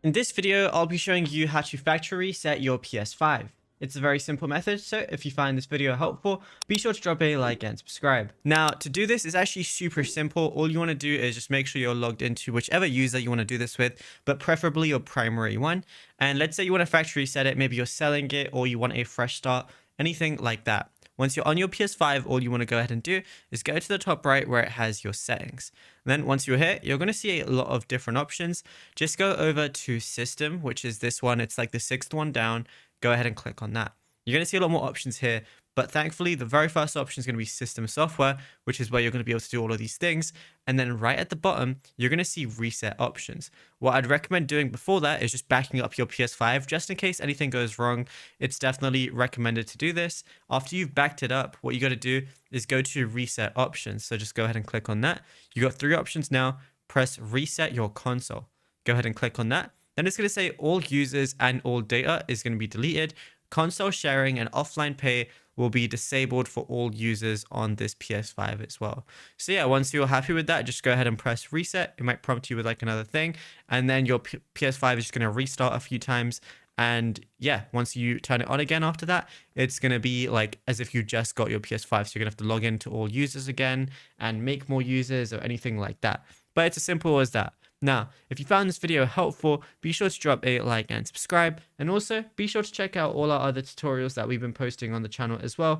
In this video, I'll be showing you how to factory reset your PS5. It's a very simple method, so if you find this video helpful, be sure to drop a like and subscribe. Now, to do this is actually super simple. All you want to do is just make sure you're logged into whichever user you want to do this with, but preferably your primary one. And let's say you want to factory reset it, maybe you're selling it or you want a fresh start, anything like that. Once you're on your PS5, all you want to go ahead and do is go to the top right where it has your settings. And then once you're here, you're going to see a lot of different options. Just go over to System, which is this one. It's like the sixth one down. Go ahead and click on that. You're going to see a lot more options here, but thankfully the very first option is going to be System Software, which is where you're going to be able to do all of these things. And then right at the bottom, you're going to see Reset Options. What I'd recommend doing before that is just backing up your PS5 just in case anything goes wrong. It's definitely recommended to do this. After you've backed it up, what you got to do is go to Reset Options. So just go ahead and click on that. You got three options now. Press Reset Your Console. Go ahead and click on that. Then it's going to say all users and all data is going to be deleted. Console sharing and offline pay will be disabled for all users on this PS5 as well. So yeah, once you're happy with that, just go ahead and press reset. It might prompt you with like another thing, and then your PS5 is just going to restart a few times. And yeah, once you turn it on again after that, it's going to be like as if you just got your PS5. So you're going to have to log into all users again and make more users or anything like that. But it's as simple as that. Now, if you found this video helpful, be sure to drop a like and subscribe. And also be sure to check out all our other tutorials that we've been posting on the channel as well.